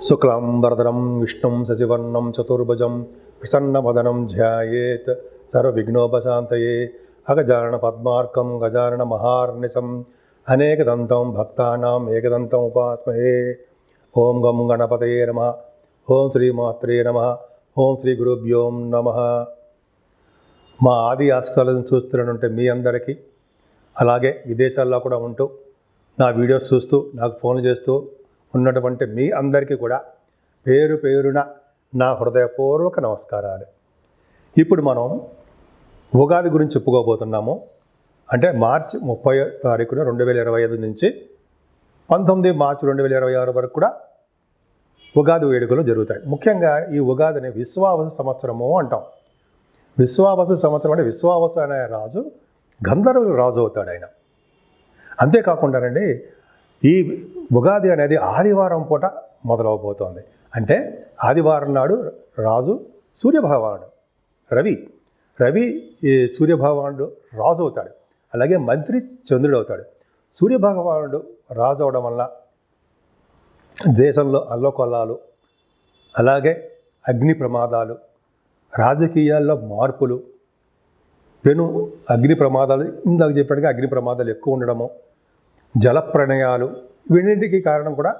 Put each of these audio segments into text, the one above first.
శుక్లాంబరధరం విష్ణుం శశివర్ణం చతుర్భుజం ప్రసన్నవదనం ధ్యాయేత్ సర్వవిఘ్నోపశాంతయే అగజానన పద్మార్కం గజానన మహార్నిశం అనేకదంతం భక్తానాం ఏకదంతం ఉపాస్మహే. ఓం గం గణపతయే నమః. ఓం శ్రీమాత్రే నమః. ఓం శ్రీ గురుభ్యో నమః. మా ఆది ఆస్థాలను చూస్తున్నట్టు మీ అందరికీ, అలాగే విదేశాల్లో కూడా ఉంటూ నా వీడియోస్ చూస్తూ నాకు ఫోన్ చేస్తూ ఉన్నటువంటి మీ అందరికీ కూడా పేరు పేరున నా హృదయపూర్వక నమస్కారాలు. ఇప్పుడు మనం ఉగాది గురించి చెప్పుకోబోతున్నాము. అంటే మార్చి 30 తారీఖున 2025 నుంచి 19 మార్చి 2026 వరకు కూడా ఉగాది వేడుకలు జరుగుతాయి. ముఖ్యంగా ఈ ఉగాదిని విశ్వావసు సంవత్సరము అంటాం. విశ్వావసు సంవత్సరం అంటే విశ్వావసు అనే రాజు గంధర్వుల రాజు అవుతాడు ఆయన. అంతేకాకుండానండి, ఈ ఉగాది అనేది ఆదివారం పూట మొదలవబోతోంది. అంటే ఆదివారం నాడు రాజు సూర్యభగవానుడు రవి ఈ సూర్యభగవానుడు రాజు అవుతాడు. అలాగే మంత్రి చంద్రుడు అవుతాడు. సూర్యభగవానుడు రాజు అవడం వల్ల దేశంలో అల్లకొల్లాలు, అలాగే అగ్ని ప్రమాదాలు, రాజకీయాల్లో మార్పులు, పెను అగ్ని ప్రమాదాలు, ఇందాక చెప్పినట్టుగా అగ్ని ప్రమాదాలు ఎక్కువ ఉండడము, జల ప్రళయాలు, వీటికి కారణం కూడా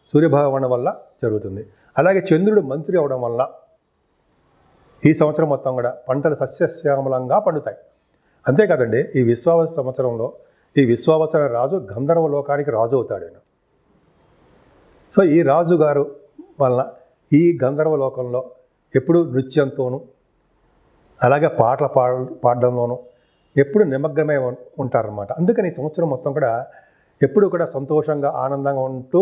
సూర్యభగవాను వల్ల జరుగుతుంది. అలాగే చంద్రుడు మంత్రి అవడం వల్ల ఈ సంవత్సరం మొత్తం కూడా పంటలు సస్యశ్యామలంగా పండుతాయి. అంతేకాదండి, ఈ విశ్వావసు సంవత్సరంలో ఈ విశ్వావసు అనే రాజు గంధర్వ లోకానికి రాజు అవుతాడు ఆయన. సో ఈ రాజుగారు వల్ల ఈ గంధర్వ లోకంలో ఎప్పుడు నృత్యంతోనూ, అలాగే పాటలు పాడడంలోనూ ఎప్పుడు నిమగ్నమై ఉంటారన్నమాట. అందుకని ఈ సంవత్సరం మొత్తం కూడా ఎప్పుడు కూడా సంతోషంగా ఆనందంగా ఉంటూ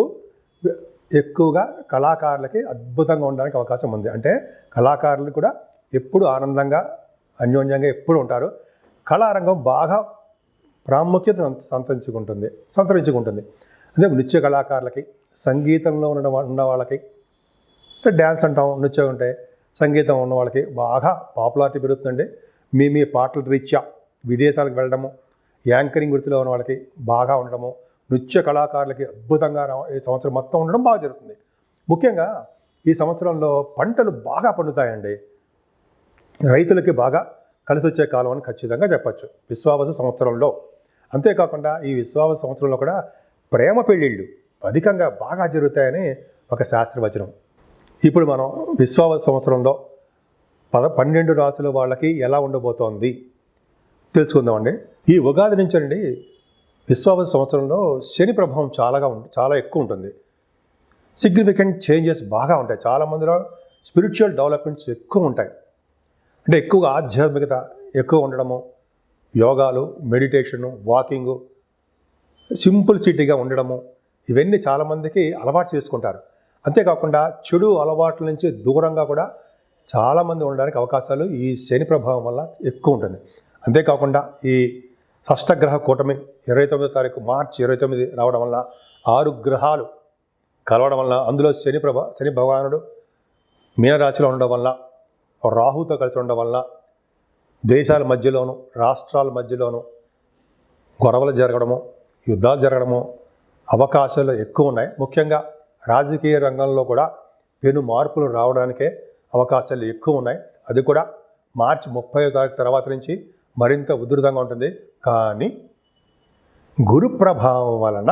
ఎక్కువగా కళాకారులకి అద్భుతంగా ఉండడానికి అవకాశం ఉంది. అంటే కళాకారులు కూడా ఎప్పుడు ఆనందంగా అన్యోన్యంగా ఎప్పుడు ఉంటారు. కళారంగం బాగా ప్రాముఖ్యత సంతరించుకుంటుంది. అదే నృత్య కళాకారులకి, సంగీతంలో ఉన్న వాళ్ళకి, అంటే డ్యాన్స్ అంటాం, నృత్యం ఉంటే సంగీతం ఉన్న వాళ్ళకి బాగా పాపులారిటీ పెరుగుతుందండి. మీ పాటల రీత్యా విదేశాలకు వెళ్ళడము, యాంకరింగ్ వృత్తిలో ఉన్న వాళ్ళకి బాగా ఉండడము, నృత్య కళాకారులకి అద్భుతంగా ఈ సంవత్సరం మొత్తం ఉండడం బాగా జరుగుతుంది. ముఖ్యంగా ఈ సంవత్సరంలో పంటలు బాగా పండుతాయండి. రైతులకి బాగా కలిసి వచ్చే కాలం అని ఖచ్చితంగా చెప్పచ్చు విశ్వావసు సంవత్సరంలో. అంతేకాకుండా ఈ విశ్వావసు సంవత్సరంలో కూడా ప్రేమ పెళ్ళిళ్ళు అధికంగా బాగా జరుగుతాయని ఒక శాస్త్రవచనం. ఇప్పుడు మనం విశ్వావసు సంవత్సరంలో 12 రాసుల వాళ్ళకి ఎలా ఉండబోతోంది తెలుసుకుందామండి. ఈ ఉగాది నుంచి అండి విశ్వావసు సంవత్సరంలో శని ప్రభావం చాలా ఎక్కువ ఉంటుంది. సిగ్నిఫికెంట్ చేంజెస్ బాగా ఉంటాయి. చాలామందిలో స్పిరిచువల్ డెవలప్మెంట్స్ ఎక్కువ ఉంటాయి. అంటే ఎక్కువగా ఆధ్యాత్మికత ఎక్కువ ఉండడము, యోగాలు, మెడిటేషను, వాకింగు, సింపుల్సిటీగా ఉండడము, ఇవన్నీ చాలామందికి అలవాటు చేసుకుంటారు. అంతేకాకుండా చెడు అలవాట్ల నుంచి దూరంగా కూడా చాలామంది ఉండడానికి అవకాశాలు ఈ శని ప్రభావం వల్ల ఎక్కువ ఉంటుంది. అంతేకాకుండా ఈ షష్టగ్రహ కూటమి 29 తారీఖు మార్చి 29 రావడం వల్ల 6 గ్రహాలు కలవడం వల్ల, అందులో శని భగవానుడు మీనరాశిలో ఉండడం వల్ల, రాహుతో కలిసి ఉండడం వల్ల దేశాల మధ్యలోనూ రాష్ట్రాల మధ్యలోనూ గొడవలు జరగడము, యుద్ధాలు జరగడము అవకాశాలు ఎక్కువ ఉన్నాయి. ముఖ్యంగా రాజకీయ రంగంలో కూడా పెను మార్పులు రావడానికే అవకాశాలు ఎక్కువ ఉన్నాయి. అది కూడా మార్చి 30వ తారీఖు తర్వాత నుంచి మరింత ఉధృతంగా ఉంటుంది. కానీ గురు ప్రభావం వలన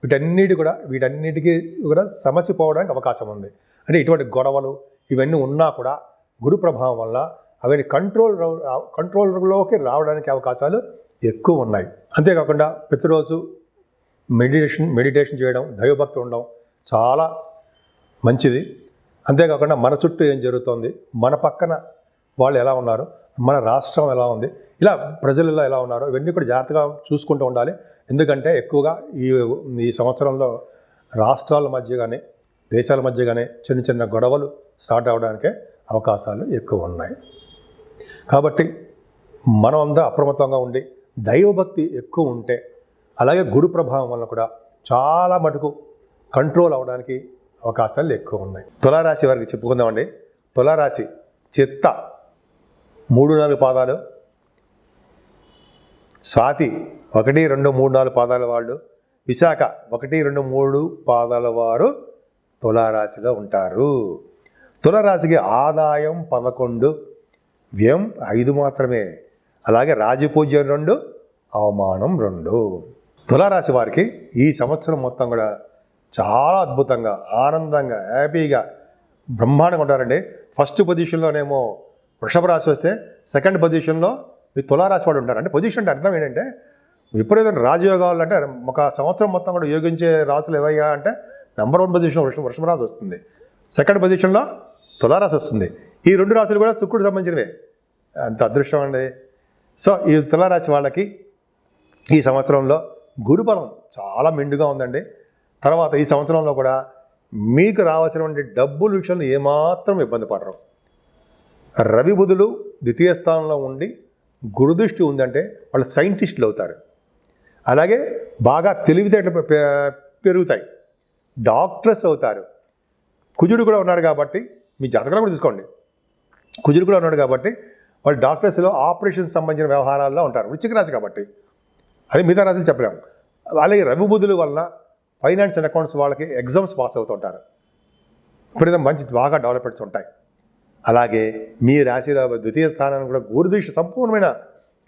వీటన్నిటికీ కూడా సమస్య పోవడానికి అవకాశం ఉంది. అంటే ఇటువంటి గొడవలు ఇవన్నీ ఉన్నా కూడా గురు ప్రభావం వల్ల అవన్నీ కంట్రోల్లోకి రావడానికి అవకాశాలు ఎక్కువ ఉన్నాయి. అంతేకాకుండా ప్రతిరోజు మెడిటేషన్ చేయడం, దైవభక్తి ఉండడం చాలా మంచిది. అంతేకాకుండా మన చుట్టూ ఏం జరుగుతోంది, మన పక్కన వాళ్ళు ఎలా ఉన్నారు, మన రాష్ట్రం ఎలా ఉంది, ఇలా ప్రజలలో ఎలా ఉన్నారో ఇవన్నీ కూడా జాగ్రత్తగా చూసుకుంటూ ఉండాలి. ఎందుకంటే ఎక్కువగా ఈ సంవత్సరంలో రాష్ట్రాల మధ్య కానీ దేశాల మధ్య కానీ చిన్న గొడవలు స్టార్ట్ అవ్వడానికే అవకాశాలు ఎక్కువ ఉన్నాయి. కాబట్టి మనం అంతా అప్రమత్తంగా ఉండి దైవభక్తి ఎక్కువ ఉంటే, అలాగే గురు ప్రభావం వల్ల కూడా చాలా మటుకు కంట్రోల్ అవ్వడానికి అవకాశాలు ఎక్కువ ఉన్నాయి. తులారాశి వారికి చెప్పుకుందామండి. తులారాశి చిత్త 3-4 పాదాలు, స్వాతి 1, 2, 3, 4 పాదాల వాళ్ళు, విశాఖ 1, 2, 3 పాదాల వారు తులారాశిలో ఉంటారు. తులారాశికి ఆదాయం 11, వ్యయం 5 మాత్రమే. అలాగే రాజపూజ్యం 2, అవమానం 2. తులారాశి వారికి ఈ సంవత్సరం మొత్తం కూడా చాలా అద్భుతంగా, ఆనందంగా, హ్యాపీగా, బ్రహ్మాండంగా ఉంటారండి. ఫస్ట్ పొజిషన్లోనేమో వృషభ రాశి వస్తే సెకండ్ పొజిషన్లో ఈ తులారాశి వాడు ఉంటారు. అంటే పొజిషన్ అంటే అర్థం ఏంటంటే విపరీతం రాజయోగాలు అంటే ఒక సంవత్సరం మొత్తం కూడా యోగించే రాశులు ఏవయ్యా అంటే నెంబర్ 1 పొజిషన్ వృషభ రాశి వస్తుంది, సెకండ్ పొజిషన్లో తులారాశి వస్తుంది. ఈ 2 రాశులు కూడా శుక్రుడికి సంబంధించినవే. అంత అదృష్టం అండి. సో ఈ తులారాశి వాళ్ళకి ఈ సంవత్సరంలో గురుబలం చాలా మెండుగా ఉందండి. తర్వాత ఈ సంవత్సరంలో కూడా మీకు రావాల్సినటువంటి డబ్బుల విషయంలో ఏమాత్రం ఇబ్బంది పడరు. రవి బుధులు ద్వితీయ స్థానంలో ఉండి గురుదృష్టి ఉందంటే వాళ్ళు సైంటిస్టులు అవుతారు. అలాగే బాగా తెలివితేటలు పెరుగుతాయి, డాక్టర్స్ అవుతారు. కుజుడు కూడా ఉన్నాడు కాబట్టి మీ జాతకాలు కూడా తీసుకోండి. కుజుడు కూడా ఉన్నాడు కాబట్టి వాళ్ళు డాక్టర్స్లో ఆపరేషన్స్ సంబంధించిన వ్యవహారాల్లో ఉంటారు. వృశ్చిక రాశి కాబట్టి అది మిగతా రాశులు చెప్పలేము. అలాగే రవి బుధుల వల్ల ఫైనాన్స్ అండ్ అకౌంట్స్ వాళ్ళకి ఎగ్జామ్స్ పాస్ అవుతుంటారు. ఇప్పుడు మంచి బాగా డెవలప్మెంట్స్ ఉంటాయి. అలాగే మీ రాశిలో ద్వితీయ స్థానాన్ని కూడా గురుదృష్టి, సంపూర్ణమైన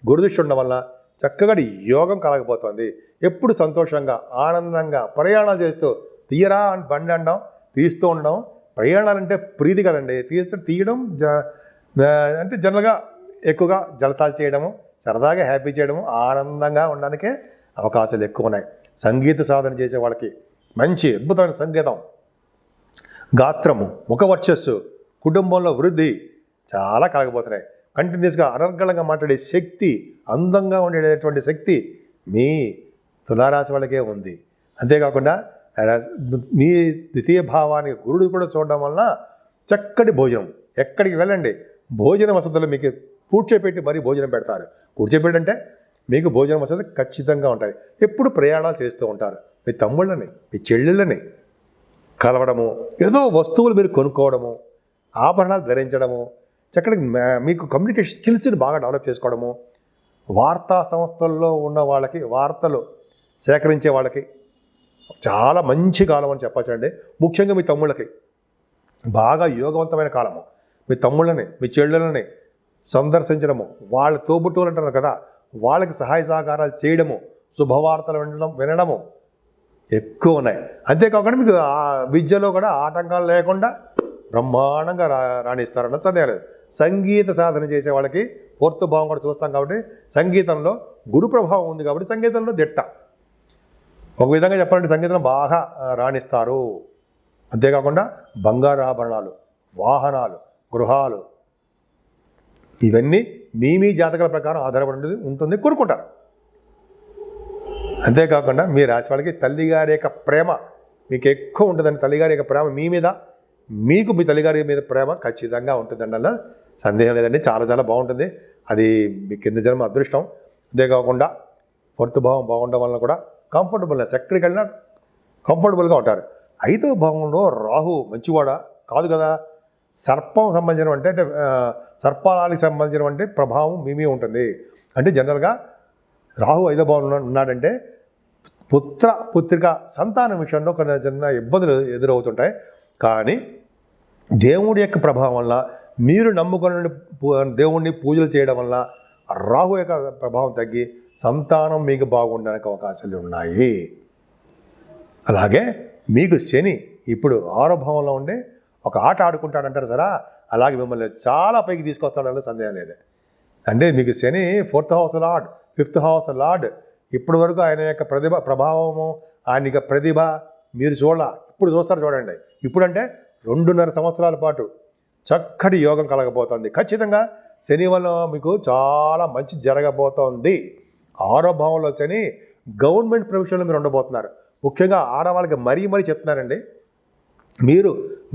గురుదృష్టి ఉండడం వల్ల చక్కగా యోగం కలగబోతోంది. ఎప్పుడు సంతోషంగా, ఆనందంగా ప్రయాణాలు చేస్తూ తీయరా అని బండి అనడం, తీస్తూ ఉండడం. ప్రయాణాలంటే ప్రీతి కదండి, తీయడం అంటే జనరల్గా ఎక్కువగా జలసాలు చేయడము, సరదాగా హ్యాపీ చేయడము, ఆనందంగా ఉండడానికే అవకాశాలు ఎక్కువ ఉన్నాయి. సంగీత సాధన చేసే వాళ్ళకి మంచి అద్భుతమైన సంగీతం, గాత్రము, ముఖ వర్చస్సు, కుటుంబంలో వృద్ధి చాలా కలగబోతున్నాయి. కంటిన్యూస్గా అనర్గళంగా మాట్లాడే శక్తి, అందంగా ఉండేటటువంటి శక్తి మీ తులారాశి వాళ్ళకే ఉంది. అంతేకాకుండా మీ ద్వితీయ భావానికి గురుడు కూడా చూడడం వలన చక్కటి భోజనం, ఎక్కడికి వెళ్ళండి భోజన వసతులు మీకు కూర్చోపెట్టి మరీ భోజనం పెడతారు. కూర్చోపెట్టంటే మీకు భోజన వసతి ఖచ్చితంగా ఉంటాయి. ఎప్పుడు ప్రయాణాలు చేస్తూ ఉంటారు. మీ తమ్ముళ్ళని, మీ చెల్లెళ్ళని కలవడము, ఏదో వస్తువులు మీరు కొనుక్కోవడము, ఆభరణాలు ధరించడము, చక్కటి మీకు కమ్యూనికేషన్ స్కిల్స్ని బాగా డెవలప్ చేసుకోవడము, వార్తా సంస్థల్లో ఉన్న వాళ్ళకి, వార్తలు సేకరించే వాళ్ళకి చాలా మంచి కాలం అని చెప్పచ్చండి. ముఖ్యంగా మీ తమ్ముళ్ళకి బాగా యోగవంతమైన కాలము. మీ తమ్ముళ్ళని, మీ చెల్లెళ్ళని సందర్శించడము, వాళ్ళ తోబుట్టువులు అంటారు కదా, వాళ్ళకి సహాయ సహకారాలు చేయడము, శుభవార్తలు వినడము ఎక్కువ ఉన్నాయి. అంతేకాకుండా మీకు విద్యలో కూడా ఆటంకాలు లేకుండా బ్రహ్మాండంగా రాణిస్తారన్న సందేహం లేదు. సంగీత సాధన చేసే వాళ్ళకి పూర్తి భావం కూడా చూస్తాం కాబట్టి సంగీతంలో గురు ప్రభావం ఉంది కాబట్టి సంగీతంలో దిట్ట. ఒక విధంగా చెప్పాలంటే సంగీతం బాగా రాణిస్తారు. అంతేకాకుండా బంగారు ఆభరణాలు, వాహనాలు, గృహాలు ఇవన్నీ మీ జాతకాల ప్రకారం ఆధారపడి ఉంటుంది, కోరుకుంటారు. అంతేకాకుండా మీ రాశి వాళ్ళకి తల్లిగారి యొక్క ప్రేమ మీకు ఎక్కువ ఉంటుందండి. తల్లిగారి యొక్క ప్రేమ మీ మీద, మీకు మీ తల్లిగారి మీద ప్రేమ ఖచ్చితంగా ఉంటుందండి, అన్న సందేహం లేదండి. చాలా చాలా బాగుంటుంది. అది మీ కింద జన్మ అదృష్టం. అంతేకాకుండా ఫోర్త్ భావం బాగుండడం వల్ల కూడా కంఫర్టబుల్నెస్, ఎక్కడికి వెళ్ళినా కంఫర్టబుల్గా ఉంటారు. 5వ భావంలో రాహు మంచివాడా కాదు కదా, సర్పం సంబంధించిన అంటే సర్పాలానికి సంబంధించినటువంటి ప్రభావం మీ ఉంటుంది. అంటే జనరల్గా రాహు 5వ భావంలో ఉన్నాడంటే పుత్రిక సంతానం విషయంలో కొన్ని చిన్న ఇబ్బందులు ఎదురవుతుంటాయి. కానీ దేవుడి యొక్క ప్రభావం వల్ల, మీరు నమ్ముకున్న దేవుడిని పూజలు చేయడం వల్ల రాహు యొక్క ప్రభావం తగ్గి సంతానం మీకు బాగుండడానికి అవకాశాలు ఉన్నాయి. అలాగే మీకు శని ఇప్పుడు 6వ భావంలో ఉండి ఒక ఆట ఆడుకుంటాడంటారు సరే, అలాగే మిమ్మల్ని చాలా పైకి తీసుకొస్తాడని సందేహం లేదు. అంటే మీకు శని 4th house lord, 5th house lord. ఇప్పటి వరకు ఆయన యొక్క ప్రభావము, ఆయన యొక్క ప్రతిభ మీరు ఇప్పుడు చూస్తారు చూడండి. ఇప్పుడంటే 2.5 సంవత్సరాల పాటు చక్కటి యోగం కలగబోతోంది. ఖచ్చితంగా శని వల్ల మీకు చాలా మంచి జరగబోతోంది. 6వ భావంలో శని గవర్నమెంట్ ప్రొఫెషన్లో మీరు ఉండబోతున్నారు. ముఖ్యంగా ఆడవాళ్ళకి మరీ చెప్తున్నారండి, మీరు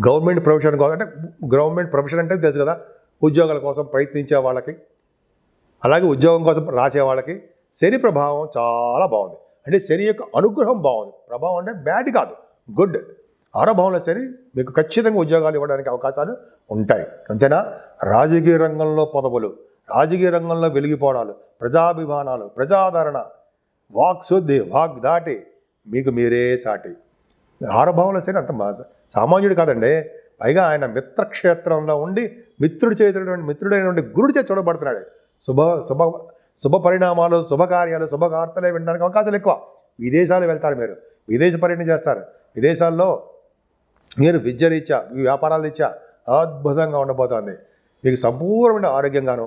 గవర్నమెంట్ ప్రొఫెషన్ అంటే గవర్నమెంట్ ప్రొఫెషన్ అంటే తెలుసు కదా, ఉద్యోగాల కోసం ప్రయత్నించే వాళ్ళకి, అలాగే ఉద్యోగం కోసం రాసే వాళ్ళకి శని ప్రభావం చాలా బాగుంది. అంటే శని యొక్క అనుగ్రహం బాగుంది. ప్రభావం అంటే బ్యాడ్ కాదు, గుడ్. 6వ భావంలో శని మీకు ఖచ్చితంగా ఉద్యోగాలు ఇవ్వడానికి అవకాశాలు ఉంటాయి. అంతేనా, రాజకీయ రంగంలో పదవులు, రాజకీయ రంగంలో వెలిగిపోవడాలు, ప్రజాభిమానాలు, ప్రజాదరణ, వాక్శుద్ధి, వాగ్దాటి, మీకు మీరే సాటి. ఆరభావంలో సరే అంత సామాన్యుడు కాదండి. పైగా ఆయన మిత్రక్షేత్రంలో ఉండి మిత్రుడైనటువంటి గురుడి చేత చూడబడుతున్నాడు. శుభ పరిణామాలు, శుభకార్యాలు, శుభవార్తలే వినడానికి అవకాశాలు ఎక్కువ. విదేశాలు వెళ్తారు, మీరు విదేశ పర్యటన చేస్తారు. విదేశాల్లో మీరు విద్య రీత్యా, వ్యాపారాల రీత్యా అద్భుతంగా ఉండబోతోంది. మీకు సంపూర్ణమైన ఆరోగ్యంగాను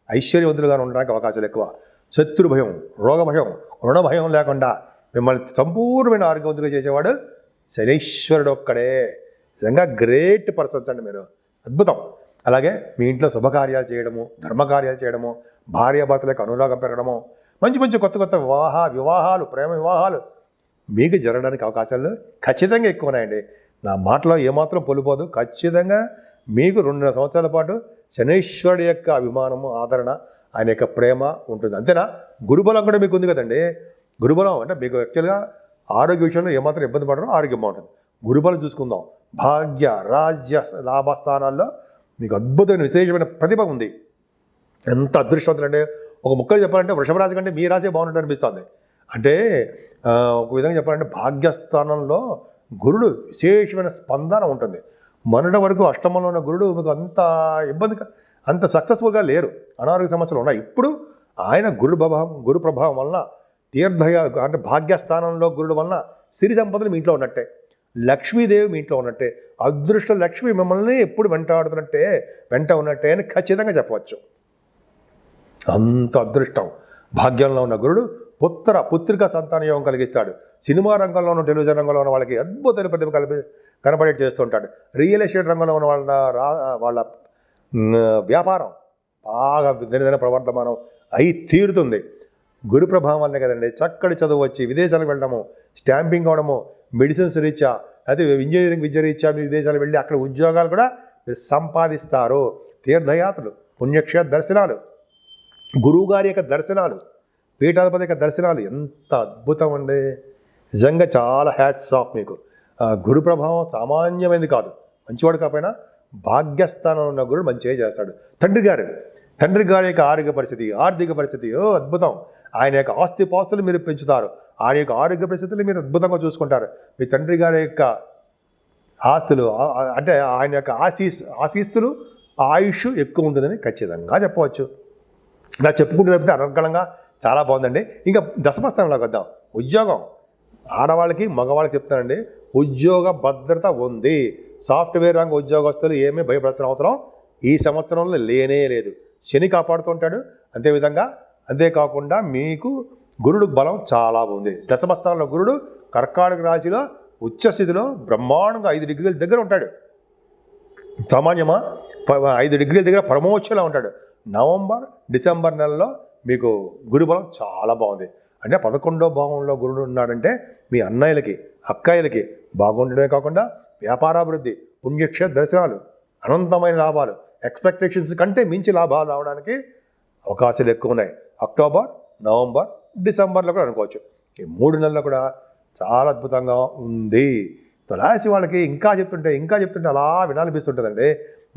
ఐశ్వర్యవంతులుగాను ఉండడానికి అవకాశాలు ఎక్కువ. శత్రు భయం, రోగ భయం, రుణ భయం లేకుండా మిమ్మల్ని సంపూర్ణమైన ఆరోగ్యవంతులుగా చేసేవాడు శనీశ్వరుడు ఒక్కడే. నిజంగా గ్రేట్ పర్సన్స్ అండి మీరు, అద్భుతం. అలాగే మీ ఇంట్లో శుభకార్యాలు చేయడము, ధర్మకార్యాలు చేయడము, భార్యాభర్తలకు అనురాగం పెరగడము, మంచి మంచి కొత్త వివాహాలు, ప్రేమ వివాహాలు మీకు జరగడానికి అవకాశాలు ఖచ్చితంగా ఎక్కువ ఉన్నాయండి. నా మాటలో ఏమాత్రం పొలిపోదు. ఖచ్చితంగా మీకు 2.5 సంవత్సరాల పాటు శనీశ్వరుడి యొక్క అభిమానము, ఆదరణ, ఆయన యొక్క ప్రేమ ఉంటుంది. అంతేనా? గురుబలం కూడా మీకు ఉంది కదండి. గురుబలం అంటే మీకు యాక్చువల్గా ఆరోగ్య విషయంలో ఏమాత్రం ఇబ్బంది పడడం, ఆరోగ్యం బాగుంటుంది. గురుబలం చూసుకుందాం. భాగ్య, రాజ్య, లాభస్థానాల్లో మీకు అద్భుతమైన విశేషమైన ప్రతిభ ఉంది. ఎంత అదృష్టవంతులు అంటే, ఒక ముక్కలు చెప్పాలంటే వృషభ రాశి కంటే మీ రాశి బాగున్నట్టు అనిపిస్తుంది. అంటే ఒక విధంగా చెప్పాలంటే భాగ్యస్థానంలో గురుడు విశేషమైన స్పందన ఉంటుంది. మొన్నటి వరకు అష్టమంలో ఉన్న గురుడు మీకు అంత సక్సెస్ఫుల్గా లేరు, అనారోగ్య సమస్యలు ఉన్నాయి. ఇప్పుడు ఆయన గురు ప్రభావం వలన అంటే భాగ్యస్థానంలో గురుడు వలన సిరి సంపదలు మీ ఇంట్లో ఉన్నట్టే, లక్ష్మీదేవి మీ ఇంట్లో ఉన్నట్టే, అదృష్ట లక్ష్మి మిమ్మల్ని ఎప్పుడు వెంట ఉన్నట్టే అని ఖచ్చితంగా చెప్పవచ్చు. అంత అదృష్టం. భాగ్యంలో ఉన్న గురుడు పుత్రిక సంతాన యోగం కలిగిస్తాడు. సినిమా రంగంలోనూ, టెలివిజన్ రంగంలో ఉన్న వాళ్ళకి అద్భుతమైన ప్రతిభ కనపడేట్ చేస్తుంటాడు. రియల్ ఎస్టేట్ రంగంలో ఉన్న వాళ్ళ వ్యాపారం బాగా దినదిన ప్రవర్ధమానం అయి తీరుతుంది. గురు ప్రభావం వల్లే కదండి. చక్కటి చదువు వచ్చి విదేశాలకు వెళ్ళడము, స్టాంపింగ్ అవడము, మెడిసిన్స్ రీత్యా, అయితే ఇంజనీరింగ్ విద్య రీత్యా మీరు విదేశాలు వెళ్ళి అక్కడ ఉద్యోగాలు కూడా మీరు సంపాదిస్తారు. తీర్థయాత్రలు, పుణ్యక్షేత్ర దర్శనాలు, గురువుగారి యొక్క దర్శనాలు, పీఠాధిపతి యొక్క దర్శనాలు ఎంత అద్భుతం అండి. నిజంగా చాలా హ్యాట్స్ ఆఫ్ మీకు. గురు ప్రభావం సామాన్యమైనది కాదు. మంచివాడు కాకపోయినా భాగ్యస్థానంలో ఉన్న గురుడు మంచిగా చేస్తాడు. తండ్రి గారి యొక్క ఆర్థిక పరిస్థితి అద్భుతం. ఆయన యొక్క ఆస్తిపాస్తులు మీరు పెంచుతారు. ఆయన యొక్క ఆరోగ్య పరిస్థితులు మీరు అద్భుతంగా చూసుకుంటారు. మీ తండ్రి గారి యొక్క ఆస్తులు అంటే ఆయన యొక్క ఆశీస్సులు, ఆయుష్ ఎక్కువ ఉంటుందని ఖచ్చితంగా చెప్పవచ్చు. ఇలా చెప్పుకుంటూ లేకపోతే అనర్గళంగా చాలా బాగుందండి. ఇంకా దశమస్థానంలోకి వద్దాం. ఉద్యోగం. ఆడవాళ్ళకి, మగవాళ్ళకి చెప్తానండి, ఉద్యోగ భద్రత ఉంది. సాఫ్ట్వేర్ రంగ ఉద్యోగస్తులు ఏమీ భయపడుతున్న అవసరం ఈ సంవత్సరంలో లేనే లేదు. శని కాపాడుతుంటాడు. అంతేకాకుండా మీకు గురుడు బలం చాలా ఉంది. దశమస్థానంలో గురుడు కర్కాటక రాశిలో ఉచ్చస్థితిలో బ్రహ్మాండంగా 5 డిగ్రీల దగ్గర ఉంటాడు. సామాన్యమా? 5 డిగ్రీల దగ్గర పరమోచ్చలా ఉంటాడు. నవంబర్, డిసెంబర్ నెలలో మీకు గురుబలం చాలా బాగుంది. అంటే 11వ భావంలో గురుడు ఉన్నాడంటే మీ అన్నయ్యలకి, అక్కయ్యలకి బాగుండడమే కాకుండా వ్యాపారాభివృద్ధి, పుణ్యక్షేత్ర దర్శనాలు, అనంతమైన లాభాలు, ఎక్స్పెక్టేషన్స్ కంటే మించి లాభాలు రావడానికి అవకాశాలు ఎక్కువ ఉన్నాయి. అక్టోబర్, నవంబర్, డిసెంబర్లో కూడా అనుకోవచ్చు. ఈ 3 నెలల్లో కూడా చాలా అద్భుతంగా ఉంది. తులారాశి వాళ్ళకి ఇంకా చెప్తుంటే అలా వినాలనిపిస్తుంటుందండి.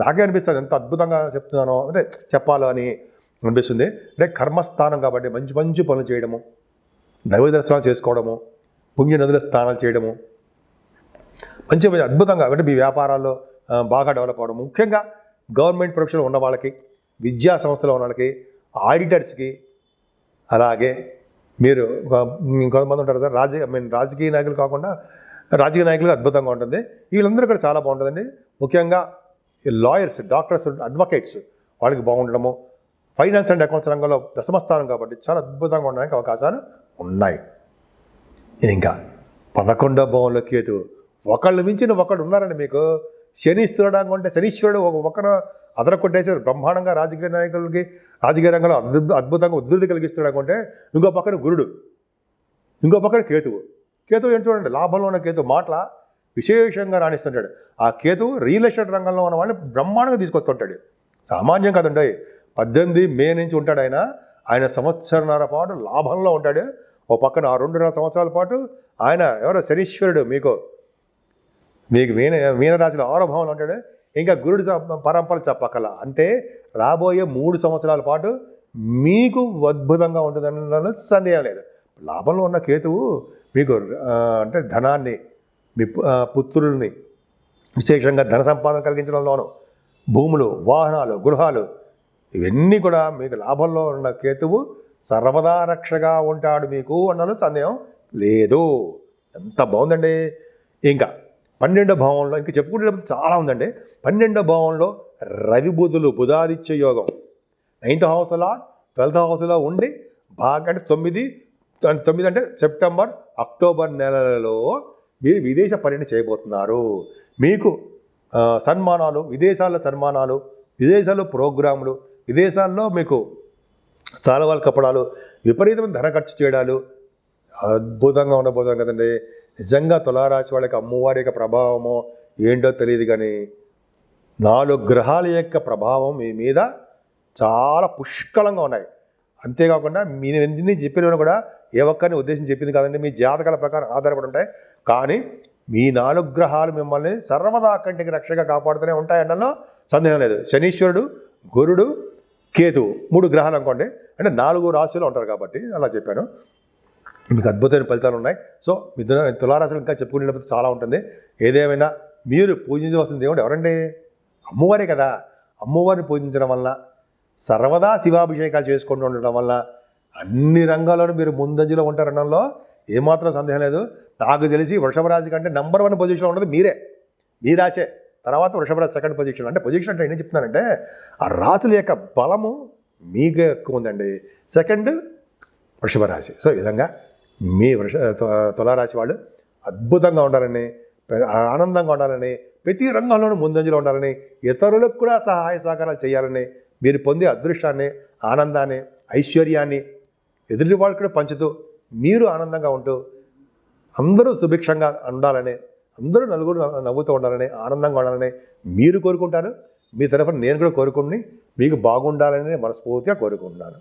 నాకే అనిపిస్తుంది ఎంత అద్భుతంగా చెప్తున్నానో, అంటే చెప్పాలో అని అనిపిస్తుంది. అంటే కర్మస్థానం కాబట్టి మంచి మంచి పనులు చేయడము, దైవ దర్శనాలు చేసుకోవడము, పుణ్య నదుల స్నానాలు చేయడము, మంచి అద్భుతంగా అంటే మీ వ్యాపారాల్లో బాగా డెవలప్ అవ్వడం. ముఖ్యంగా గవర్నమెంట్ ప్రొఫెషన్ ఉన్న వాళ్ళకి, విద్యా సంస్థలో ఉన్న వాళ్ళకి, ఆడిటర్స్కి, అలాగే మీరు కొంతమంది ఉంటారు కదా రాజకీయ నాయకులు కాకుండా రాజకీయ నాయకులు అద్భుతంగా ఉంటుంది. వీళ్ళందరూ కూడా చాలా బాగుంటుందండి. ముఖ్యంగా లాయర్స్, డాక్టర్స్, అడ్వకేట్స్ వాళ్ళకి బాగుండడము. ఫైనాన్స్ అండ్ అకౌంట్స్ రంగంలో దశమస్థానం కాబట్టి చాలా అద్భుతంగా ఉండడానికి అవకాశాలు ఉన్నాయి. ఇంకా 11వ భావంలో కేతు. ఒకళ్ళు మించిన ఒకడు ఉన్నారండి మీకు. శనిస్తున్నాడు అంటే శనీశ్వరుడు ఒకరు అదరకొట్టేసారు బ్రహ్మాండంగా. రాజకీయ నాయకులకి రాజకీయ రంగంలో అద్భుతంగా ఉద్ధృతి కలిగిస్తున్నాడు అంటే ఇంకో పక్కన గురుడు, ఇంకో పక్కన కేతువు ఏంటి చూడండి. లాభంలో ఉన్న కేతు మాటల విశేషంగా రాణిస్తుంటాడు. ఆ కేతువు రియల్ ఎస్టేట్ రంగంలో ఉన్న వాళ్ళని బ్రహ్మాండంగా తీసుకొస్తుంటాడు. సామాన్యం కాదండి. 18 మే నుంచి ఉంటాడు ఆయన సంవత్సరన్నర పాటు లాభంలో ఉంటాడు. ఓ పక్కన 2.5 సంవత్సరాల పాటు ఆయన ఎవరో శనీశ్వరుడు మీకు మీనరాశిలో 6వ భావంలో ఉంటాడు. ఇంకా గురుడు పరంపర చెప్పకల. అంటే రాబోయే 3 సంవత్సరాల పాటు మీకు అద్భుతంగా ఉంటుందన్న సందేహం లేదు. లాభంలో ఉన్న కేతువు మీకు అంటే ధనాన్ని, మీ పుత్రుల్ని విశేషంగా ధన సంపాదన కలిగించడంలోనూ, భూములు, వాహనాలు, గృహాలు ఇవన్నీ కూడా మీకు లాభంలో ఉన్న కేతువు సర్వదా రక్షగా ఉంటాడు మీకు అన్నది సందేహం లేదు. ఎంత బాగుందండి. ఇంకా 12వ భావంలో ఇంకా చెప్పుకుంటే చాలా ఉందండి. 12వ భావంలో రవి బుధులు, బుధాదిత్య యోగం 9th హౌస్లో 12th హౌస్లో ఉండి బాగా అంటే 9 అంటే సెప్టెంబర్, అక్టోబర్ నెలలో మీరు విదేశ పర్యటన చేయబోతున్నారు. మీకు సన్మానాలు, విదేశాల్లో సన్మానాలు, విదేశాల్లో ప్రోగ్రాములు, విదేశాల్లో మీకు సాలవాలు కప్పడాలు, విపరీతమైన ధన ఖర్చు చేయడాలు అద్భుతంగా ఉండబోతాం కదండి. నిజంగా తులారాశి వాళ్ళకి అమ్మవారి యొక్క ప్రభావమో ఏంటో తెలియదు, కానీ 4 గ్రహాల యొక్క ప్రభావం మీ మీద చాలా పుష్కలంగా ఉన్నాయి. అంతేకాకుండా నేను చెప్పినవి కూడా ఏ ఒక్కరిని ఉద్దేశించి చెప్పింది కాదండి, మీ జాతకాల ప్రకారం ఆధారపడి ఉంటాయి. కానీ మీ 4 గ్రహాలు మిమ్మల్ని సర్వదా కంటికి రక్షగా కాపాడుతూనే ఉంటాయన్నలో సందేహం లేదు. శనీశ్వరుడు, గురుడు, కేతువు 3 గ్రహాలు అనుకోండి, అంటే 4 రాశులు ఉంటారు కాబట్టి అలా చెప్పాను. మీకు అద్భుతమైన ఫలితాలు ఉన్నాయి. సో తులారాశులు ఇంకా చెప్పుకునేటప్పుడు చాలా ఉంటుంది. ఏదేమైనా మీరు పూజించవలసిన దేవుడు ఎవరండి? అమ్మవారే కదా. అమ్మవారిని పూజించడం వల్ల, సర్వదా శివాభిషేకాలు చేసుకుంటూ ఉండడం వల్ల అన్ని రంగాల్లోనూ మీరు ముందంజలో ఉంటారనడంలో ఏమాత్రం సందేహం లేదు. నాకు తెలిసి వృషభ రాశి కంటే నెంబర్ 1 పొజిషన్లో ఉన్నది మీరే, మీ రాశే. తర్వాత వృషభ రాశి సెకండ్ పొజిషన్. అంటే పొజిషన్ అంటే ఏం చెప్తున్నానంటే ఆ రాశుల యొక్క బలము మీకే ఎక్కువ ఉందండి. సెకండ్ వృషభ రాశి. సో ఈ విధంగా మీ తులారాశి వాళ్ళు అద్భుతంగా ఉండాలని, ఆనందంగా ఉండాలని, ప్రతి రంగంలోనూ ముందంజలో ఉండాలని, ఇతరులకు కూడా సహాయ సహకారాలు చేయాలని, మీరు పొందే అదృష్టాన్ని, ఆనందాన్ని, ఐశ్వర్యాన్ని ఎదుటి వాళ్ళకి కూడా పంచుతూ మీరు ఆనందంగా ఉంటూ అందరూ సుభిక్షంగా ఉండాలని, అందరూ నలుగురు నవ్వుతూ ఉండాలని, ఆనందంగా ఉండాలని మీరు కోరుకుంటారు. మీ తరఫున నేను కూడా కోరుకుని మీకు బాగుండాలని మనస్ఫూర్తిగా కోరుకుంటున్నాను.